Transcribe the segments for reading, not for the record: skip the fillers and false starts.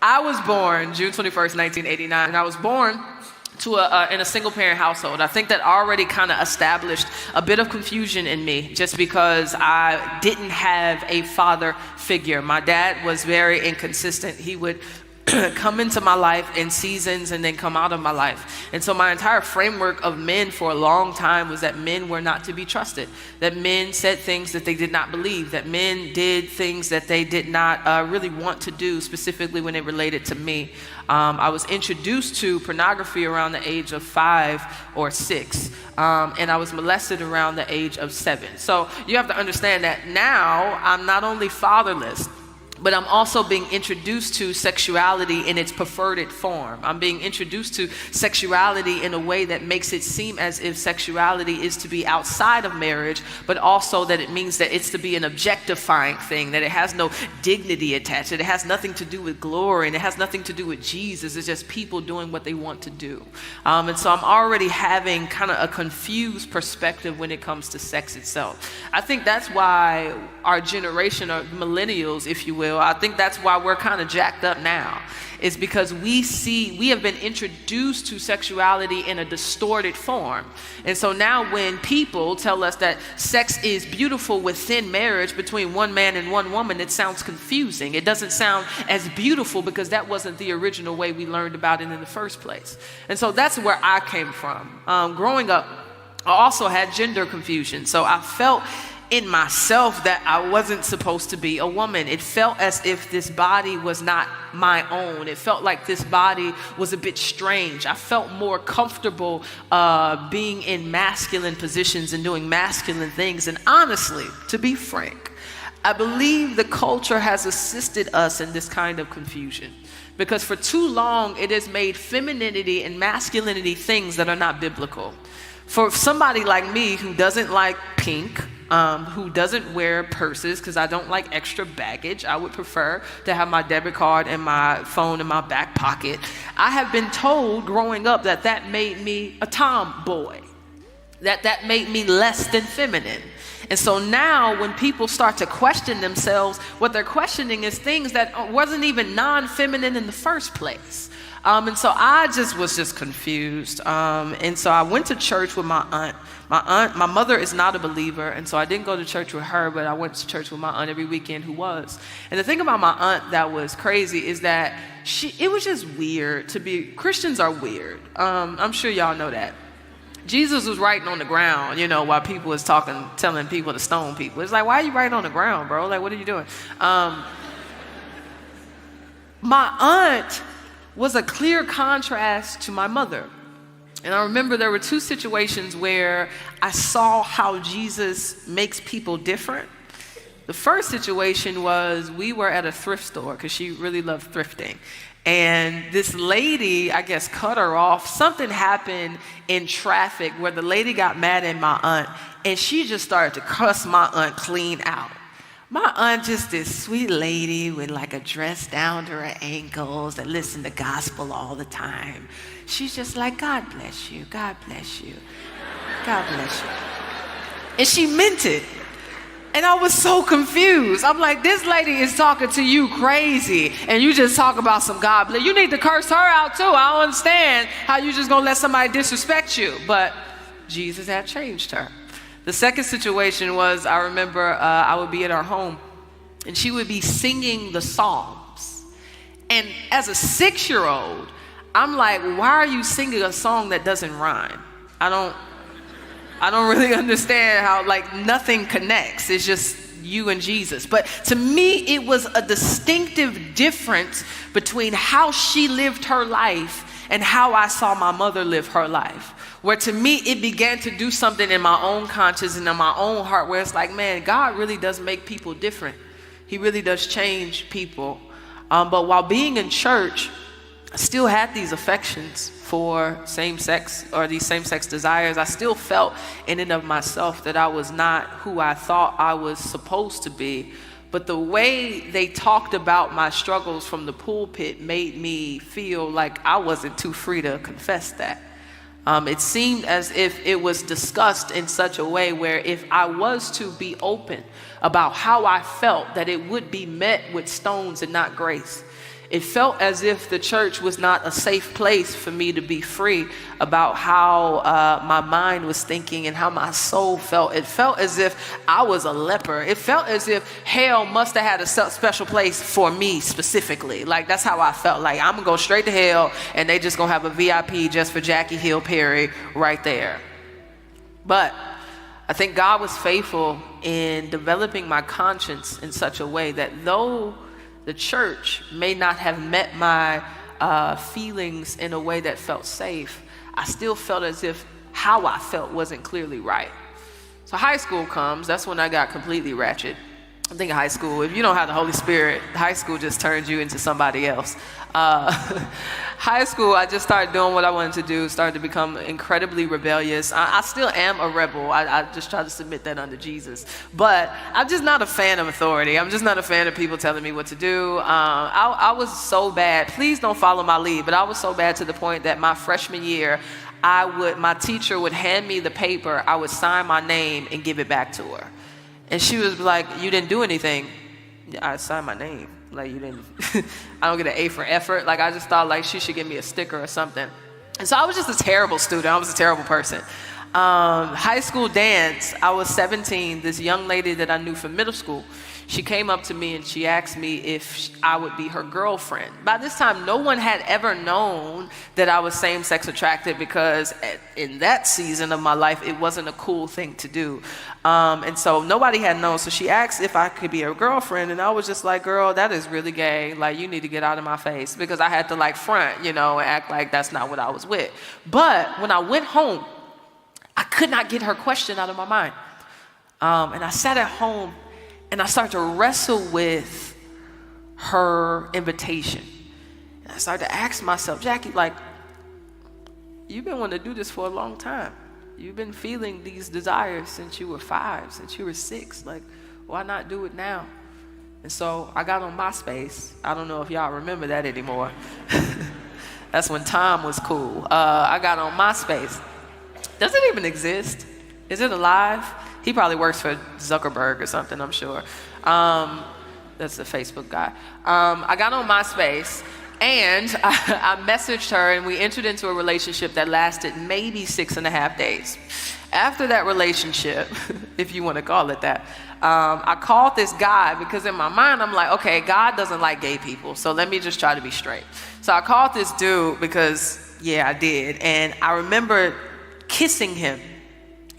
I was born June 21st, 1989, and I was born in a single parent household. I think that already kind of established a bit of confusion in me just because I didn't have a father figure. My dad was very inconsistent. He would come into my life in seasons and then come out of my life. And so my entire framework of men for a long time was that men were not to be trusted, that men said things that they did not believe, that men did things that they did not really want to do, specifically when it related to me. I was introduced to pornography around the age of 5 or 6, and I was molested around the age of 7. So you have to understand that now I'm not only fatherless, but I'm also being introduced to sexuality in its perverted form. I'm being introduced to sexuality in a way that makes it seem as if sexuality is to be outside of marriage, but also that it means that it's to be an objectifying thing, that it has no dignity attached, that it has nothing to do with glory, and it has nothing to do with Jesus. It's just people doing what they want to do. And so I'm already having kind of a confused perspective when it comes to sex itself. I think that's why our generation, or millennials, if you will, I think that's why we're kind of jacked up now, is because we have been introduced to sexuality in a distorted form. And so now when people tell us that sex is beautiful within marriage between one man and one woman, it sounds confusing. It doesn't sound as beautiful because that wasn't the original way we learned about it in the first place. And so that's where I came from. Growing up, I also had gender confusion. So I felt in myself that I wasn't supposed to be a woman. It felt as if this body was not my own. It felt like this body was a bit strange. I felt more comfortable being in masculine positions and doing masculine things. And honestly, to be frank, I believe the culture has assisted us in this kind of confusion, because for too long it has made femininity and masculinity things that are not biblical. For somebody like me who doesn't like pink, who doesn't wear purses because I don't like extra baggage, I would prefer to have my debit card and my phone in my back pocket. I have been told growing up that made me a tomboy, that made me less than feminine. And so now when people start to question themselves, what they're questioning is things that wasn't even non-feminine in the first place. And so I was confused. And so I went to church with my aunt. My mother is not a believer, and so I didn't go to church with her, but I went to church with my aunt every weekend who was. And the thing about my aunt that was crazy is that it was just weird to be, Christians are weird. I'm sure y'all know that. Jesus was writing on the ground, while people was telling people to stone people. It's like, why are you writing on the ground, bro? Like, what are you doing? My aunt was a clear contrast to my mother. And I remember there were 2 situations where I saw how Jesus makes people different. The first situation was we were at a thrift store because she really loved thrifting. And this lady, I guess, cut her off. Something happened in traffic where the lady got mad at my aunt, and she just started to cuss my aunt clean out. My aunt, just this sweet lady with like a dress down to her ankles that listened to gospel all the time. She's just like, God bless you, God bless you, God bless you. And she meant it. And I was so confused. I'm like, this lady is talking to you crazy, and you just talk about some God bless. You need to curse her out too. I don't understand how you just gonna let somebody disrespect you. But Jesus had changed her. The second situation was, I remember I would be at our home and she would be singing the Psalms. And as a 6-year-old, I'm like, why are you singing a song that doesn't rhyme? I don't really understand how, like, nothing connects. It's just you and Jesus. But to me, it was a distinctive difference between how she lived her life and how I saw my mother live her life. Where to me, it began to do something in my own conscience and in my own heart where it's like, man, God really does make people different. He really does change people. But while being in church, I still had these affections for same-sex, or these same-sex desires. I still felt in and of myself that I was not who I thought I was supposed to be. But the way they talked about my struggles from the pulpit made me feel like I wasn't too free to confess that. It seemed as if it was discussed in such a way where if I was to be open about how I felt, that it would be met with stones and not grace. It felt as if the church was not a safe place for me to be free about how my mind was thinking and how my soul felt. It felt as if I was a leper. It felt as if hell must have had a special place for me specifically. Like, that's how I felt. Like, I'm gonna go straight to hell and they just gonna have a VIP just for Jackie Hill Perry right there. But I think God was faithful in developing my conscience in such a way that though the church may not have met my feelings in a way that felt safe, I still felt as if how I felt wasn't clearly right. So high school comes, that's when I got completely ratchet. I think high school, if you don't have the Holy Spirit, high school just turns you into somebody else. High school, I just started doing what I wanted to do, started to become incredibly rebellious. I still am a rebel. I just try to submit that under Jesus. But I'm just not a fan of authority. I'm just not a fan of people telling me what to do. I was so bad. Please don't follow my lead, but I was so bad to the point that my freshman year, my teacher would hand me the paper, I would sign my name and give it back to her. And she was like, "You didn't do anything." I signed my name. Like, you didn't, I don't get an A for effort. Like, I just thought like she should give me a sticker or something. And so I was just a terrible student. I was a terrible person. High school dance, I was 17. This young lady that I knew from middle school, she came up to me and she asked me if I would be her girlfriend. By this time, no one had ever known that I was same-sex attracted because in that season of my life, it wasn't a cool thing to do. And so nobody had known. So she asked if I could be her girlfriend. And I was just like, "Girl, that is really gay. Like, you need to get out of my face," because I had to like front, and act like that's not what I was with. But when I went home, I could not get her question out of my mind. And I sat at home and I started to wrestle with her invitation. And I started to ask myself, "Jackie, like, you've been wanting to do this for a long time. You've been feeling these desires since you were 5, since you were 6. Like, why not do it now?" And so I got on MySpace. I don't know if y'all remember that anymore. That's when Tom was cool. I got on MySpace. Does it even exist? Is it alive? He probably works for Zuckerberg or something, I'm sure. That's the Facebook guy. I got on MySpace and I messaged her and we entered into a relationship that lasted maybe 6.5 days. After that relationship, if you want to call it that, I called this guy because in my mind I'm like, okay, God doesn't like gay people, so let me just try to be straight. So I called this dude because, yeah, I did. And I remember kissing him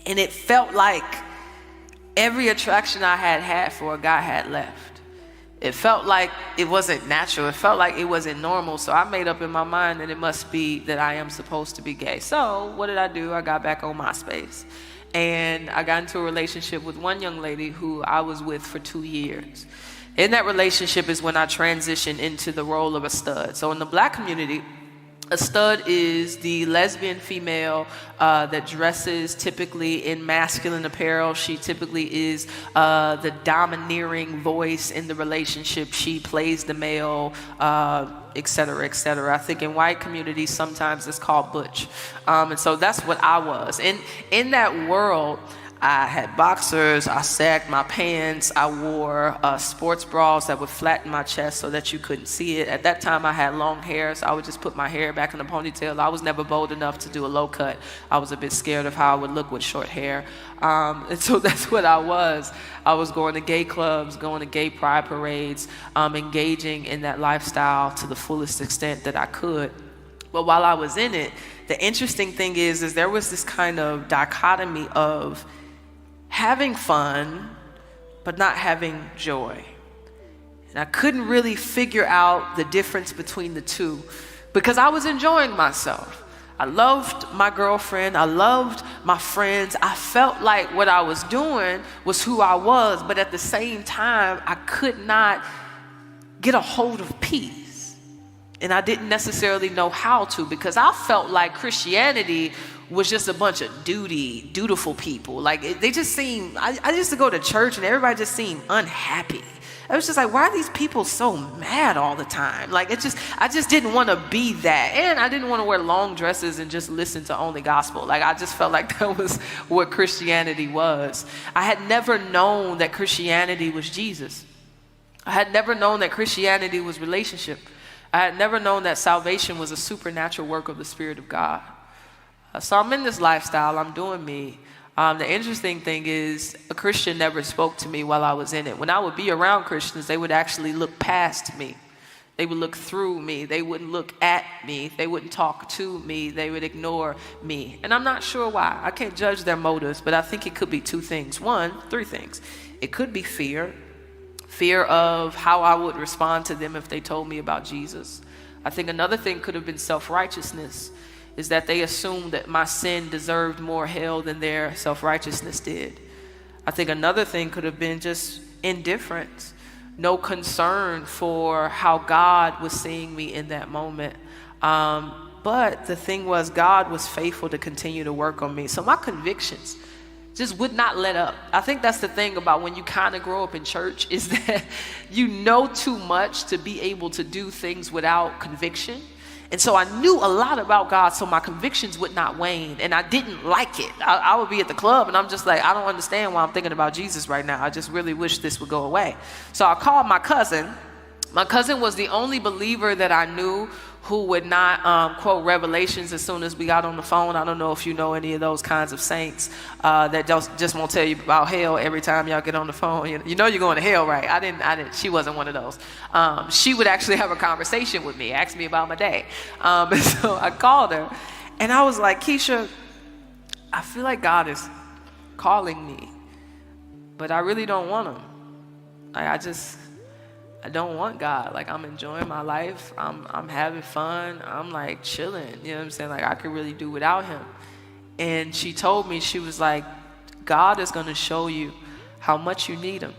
and it felt like every attraction I had for a guy had left. It felt like it wasn't natural. It felt like it wasn't normal. So I made up in my mind that it must be that I am supposed to be gay. So what did I do? I got back on MySpace. And I got into a relationship with one young lady who I was with for 2 years. In that relationship is when I transitioned into the role of a stud. So in the Black community, a stud is the lesbian female that dresses typically in masculine apparel. She typically is the domineering voice in the relationship. She plays the male, et cetera, et cetera. I think in white communities, sometimes it's called butch. And so that's what I was. In that world, I had boxers, I sagged my pants, I wore sports bras that would flatten my chest so that you couldn't see it. At that time I had long hair, so I would just put my hair back in a ponytail. I was never bold enough to do a low cut. I was a bit scared of how I would look with short hair. And so that's what I was. I was going to gay clubs, going to gay pride parades, engaging in that lifestyle to the fullest extent that I could. But while I was in it, the interesting thing is there was this kind of dichotomy of having fun, but not having joy. And I couldn't really figure out the difference between the two because I was enjoying myself. I loved my girlfriend. I loved my friends. I felt like what I was doing was who I was, but at the same time, I could not get a hold of peace. And I didn't necessarily know how to because I felt like Christianity was just a bunch of dutiful people. Like they just seemed, I used to go to church and everybody just seemed unhappy. I was just like, why are these people so mad all the time? Like I just didn't want to be that. And I didn't want to wear long dresses and just listen to only gospel. Like I just felt like that was what Christianity was. I had never known that Christianity was Jesus. I had never known that Christianity was relationship. I had never known that salvation was a supernatural work of the Spirit of God. So I'm in this lifestyle, I'm doing me. The interesting thing is a Christian never spoke to me while I was in it. When I would be around Christians, they would actually look past me. They would look through me. They wouldn't look at me. They wouldn't talk to me. They would ignore me. And I'm not sure why. I can't judge their motives, but I think it could be three things. It could be fear of how I would respond to them if they told me about Jesus. I think another thing could have been self-righteousness, is that they assumed that my sin deserved more hell than their self-righteousness did. I think another thing could have been just indifference, no concern for how God was seeing me in that moment. But the thing was, God was faithful to continue to work on me. So my convictions just would not let up. I think that's the thing about when you kind of grow up in church, is that you know too much to be able to do things without conviction. And so I knew a lot about God, so my convictions would not wane, and I didn't like it. I would be at the club, and I'm just like, I don't understand why I'm thinking about Jesus right now. I just really wish this would go away. So I called my cousin. My cousin was the only believer that I knew who would not quote Revelations as soon as we got on the phone. I don't know if you know any of those kinds of saints that just won't tell you about hell every time y'all get on the phone. You know you're going to hell, right? I didn't. She wasn't one of those. She would actually have a conversation with me, ask me about my day. And so I called her, and I was like, Keisha, I feel like God is calling me, but I really don't want him. I don't want God. Like, I'm enjoying my life. I'm having fun. I'm like chilling. You know what I'm saying? Like, I could really do without him. And she told me, she was like, God is going to show you how much you need him.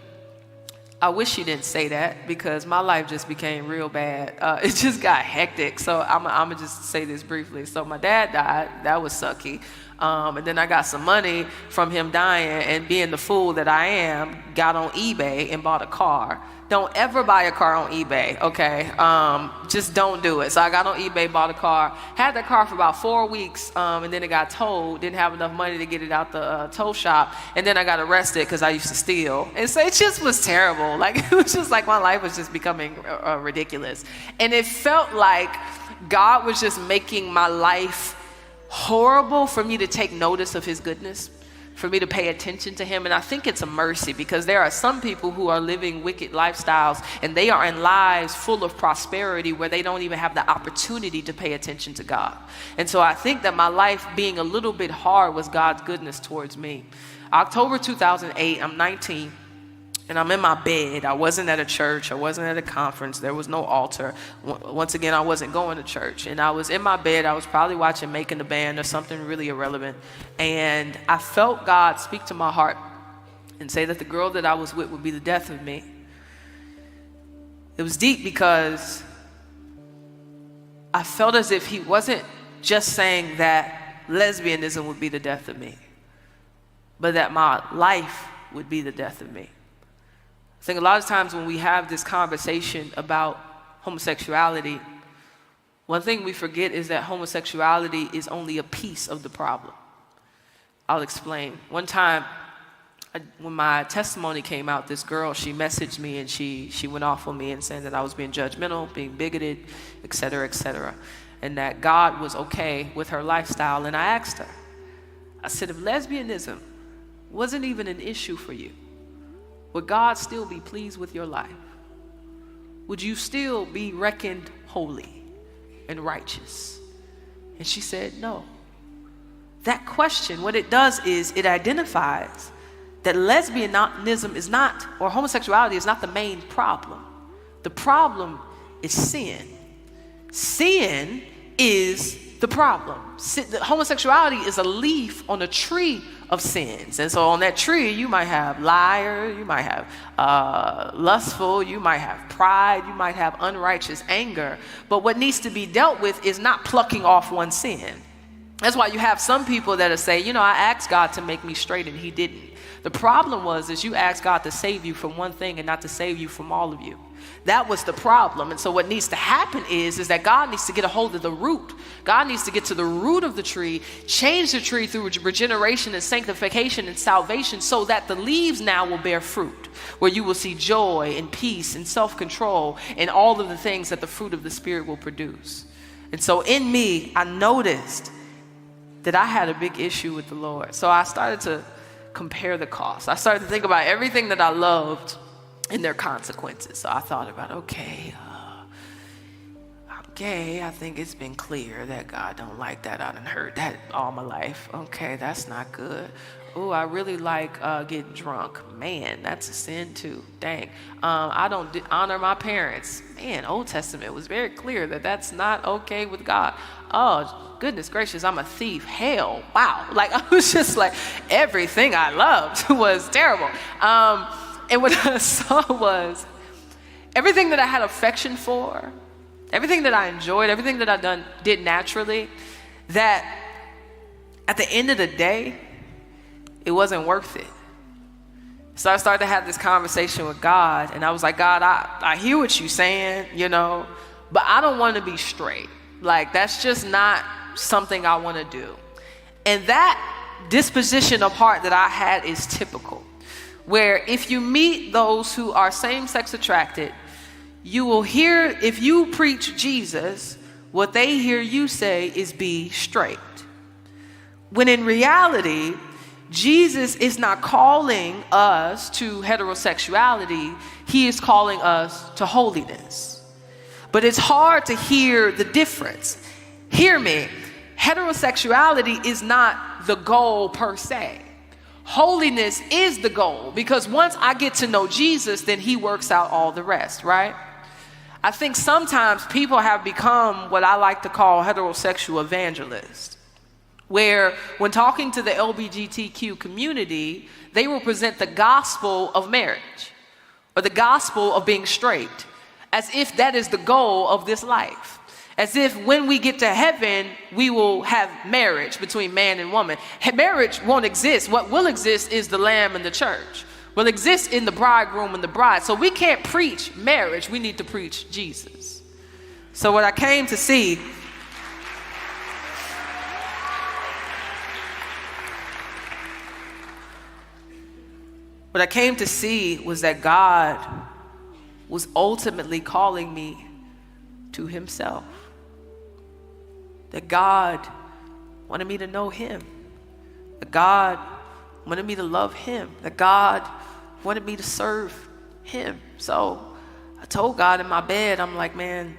I wish she didn't say that, because my life just became real bad. It just got hectic. So I'm going to just say this briefly. So my dad died. That was sucky. And then I got some money from him dying, and being the fool that I am, got on eBay and bought a car. Don't ever buy a car on eBay, okay? Just don't do it. So I got on eBay, bought a car, had that car for about 4 weeks, and then it got towed. Didn't have enough money to get it out the tow shop, and then I got arrested because I used to steal. And so it just was terrible. Like, it was just like my life was just becoming ridiculous. And it felt like God was just making my life horrible for me to take notice of his goodness, for me to pay attention to him. And I think it's a mercy, because there are some people who are living wicked lifestyles, and they are in lives full of prosperity where they don't even have the opportunity to pay attention to God. And so I think that my life being a little bit hard was God's goodness towards me. October 2008, I'm 19. And I'm in my bed. I wasn't at a church. I wasn't at a conference. There was no altar. Once again, I wasn't going to church. And I was in my bed. I was probably watching Making the Band or something really irrelevant. And I felt God speak to my heart and say that the girl that I was with would be the death of me. It was deep, because I felt as if he wasn't just saying that lesbianism would be the death of me, but that my life would be the death of me. I think a lot of times when we have this conversation about homosexuality, one thing we forget is that homosexuality is only a piece of the problem. I'll explain. One time, when my testimony came out, this girl, she messaged me, and she went off on me and saying that I was being judgmental, being bigoted, et cetera, and that God was okay with her lifestyle. And I asked her, I said, if lesbianism wasn't even an issue for you, would God still be pleased with your life? Would you still be reckoned holy and righteous? And she said, no. That question, what it does is it identifies that lesbianism is not, or homosexuality is not the main problem. The problem is sin. Sin is the problem. Homosexuality is a leaf on a tree of sins. And so on that tree, you might have liar, you might have lustful, you might have pride, you might have unrighteous anger. But what needs to be dealt with is not plucking off one sin. That's why you have some people that'll say, I asked God to make me straight and he didn't. The problem is you asked God to save you from one thing and not to save you from all of you. That was the problem. And so what needs to happen is that God needs to get a hold of the root. God needs to get to the root of the tree, change the tree through regeneration and sanctification and salvation, so that the leaves now will bear fruit, where you will see joy and peace and self-control and all of the things that the fruit of the Spirit will produce. And so in me, I noticed that I had a big issue with the Lord. So I started to compare the costs. I started to think about everything that I loved and their consequences. So I thought about, okay, I'm gay. I think it's been clear that God don't like that. I done heard that all my life. Okay, that's not good. Oh, I really like getting drunk. Man, that's a sin too. Dang. I don't honor my parents. Man, Old Testament was very clear that that's not okay with God. Oh, goodness gracious, I'm a thief. Hell, wow. Like, I was just like, everything I loved was terrible. And what I saw was everything that I had affection for, everything that I enjoyed, everything that I did naturally, that at the end of the day, it wasn't worth it. So I started to have this conversation with God, and I was like, God, I hear what you're saying, but I don't want to be straight. Like, that's just not something I want to do. And that disposition of heart that I had is typical, where if you meet those who are same-sex attracted, you will hear, if you preach Jesus, what they hear you say is be straight. When in reality, Jesus is not calling us to heterosexuality. He is calling us to holiness. But it's hard to hear the difference. Hear me. Heterosexuality is not the goal per se. Holiness is the goal, because once I get to know Jesus, then he works out all the rest, right? I think sometimes people have become what I like to call heterosexual evangelists, where when talking to the LGBTQ community, they will present the gospel of marriage or the gospel of being straight, as if that is the goal of this life. As if when we get to heaven, we will have marriage between man and woman. Marriage won't exist. What will exist is the Lamb and the church. Will exist in the bridegroom and the bride. So we can't preach marriage. We need to preach Jesus. So what I came to see was that God was ultimately calling me to himself. That God wanted me to know him. That God wanted me to love him. That God wanted me to serve him. So I told God in my bed, I'm like, man,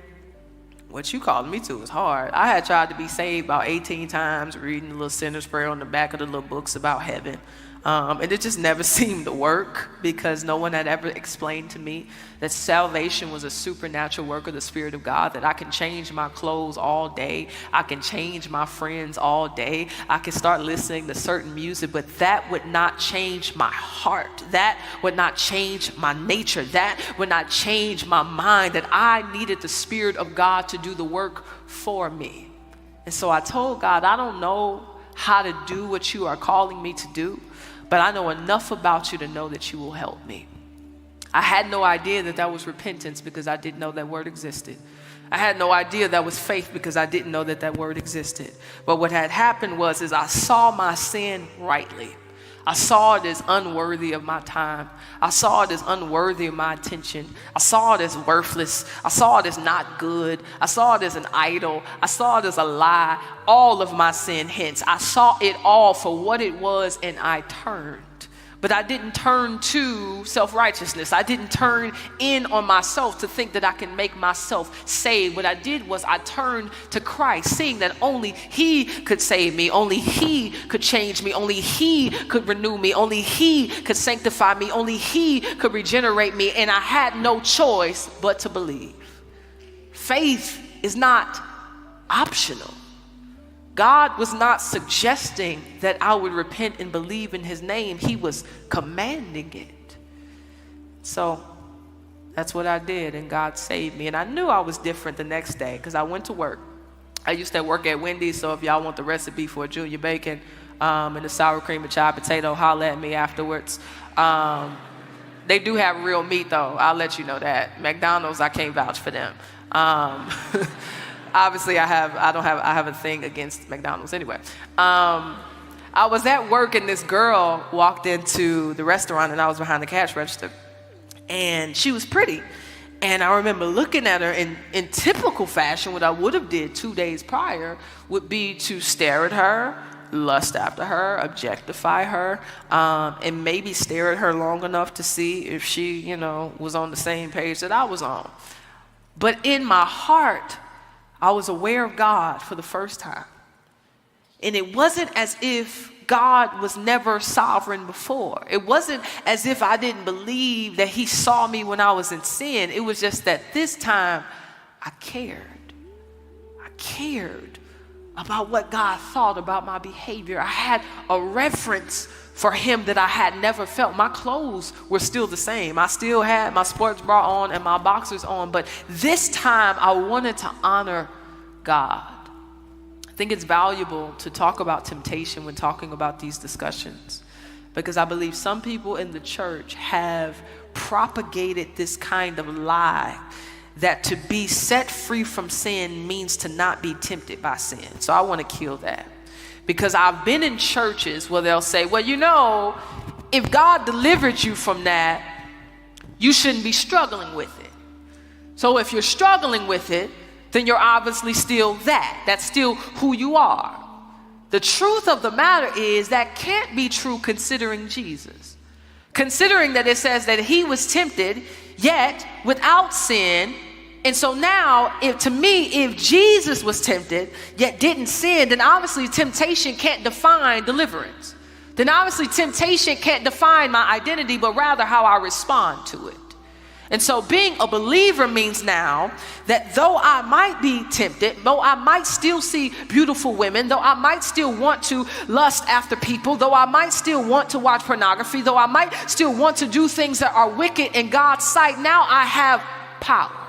what you calling me to is hard. I had tried to be saved about 18 times, reading the little sinner's prayer on the back of the little books about heaven. And it just never seemed to work, because no one had ever explained to me that salvation was a supernatural work of the Spirit of God, that I can change my clothes all day, I can change my friends all day, I can start listening to certain music, but that would not change my heart, that would not change my nature, that would not change my mind, that I needed the Spirit of God to do the work for me. And so I told God, I don't know how to do what you are calling me to do, but I know enough about you to know that you will help me. I had no idea that that was repentance, because I didn't know that word existed. I had no idea that was faith, because I didn't know that that word existed. But what had happened was I saw my sin rightly. I saw it as unworthy of my time. I saw it as unworthy of my attention. I saw it as worthless. I saw it as not good. I saw it as an idol. I saw it as a lie. All of my sin, hence. I saw it all for what it was, and I turned. But I didn't turn to self-righteousness. I didn't turn in on myself to think that I can make myself saved. What I did was I turned to Christ, seeing that only he could save me, only he could change me, only he could renew me, only he could sanctify me, only he could regenerate me, and I had no choice but to believe. Faith is not optional. God was not suggesting that I would repent and believe in his name. He was commanding it. So that's what I did, and God saved me. And I knew I was different the next day, because I went to work I used to work at Wendy's, so if y'all want the recipe for junior bacon and the sour cream and chive potato, holla at me afterwards. They do have real meat, though. I'll let you know that. McDonald's, I can't vouch for them. Obviously, I have a thing against McDonald's anyway. I was at work and this girl walked into the restaurant and I was behind the cash register, and she was pretty. And I remember looking at her in typical fashion. What I would have did 2 days prior would be to stare at her, lust after her, objectify her, and maybe stare at her long enough to see if she, was on the same page that I was on. But in my heart, I was aware of God for the first time. And it wasn't as if God was never sovereign before. It wasn't as if I didn't believe that he saw me when I was in sin. It was just that this time I cared. I cared about what God thought about my behavior. I had a reverence for him that I had never felt. My clothes were still the same. I still had my sports bra on and my boxers on, but this time I wanted to honor God. I think it's valuable to talk about temptation when talking about these discussions, because I believe some people in the church have propagated this kind of lie that to be set free from sin means to not be tempted by sin. So I want to kill that, because I've been in churches where they'll say, well, if God delivered you from that, you shouldn't be struggling with it. So if you're struggling with it, then you're obviously still that. That's still who you are. The truth of the matter is that can't be true considering Jesus. Considering that it says that he was tempted, yet without sin. And so now, if Jesus was tempted, yet didn't sin, then obviously temptation can't define deliverance. Then obviously temptation can't define my identity, but rather how I respond to it. And so being a believer means now that though I might be tempted, though I might still see beautiful women, though I might still want to lust after people, though I might still want to watch pornography, though I might still want to do things that are wicked in God's sight, now I have power.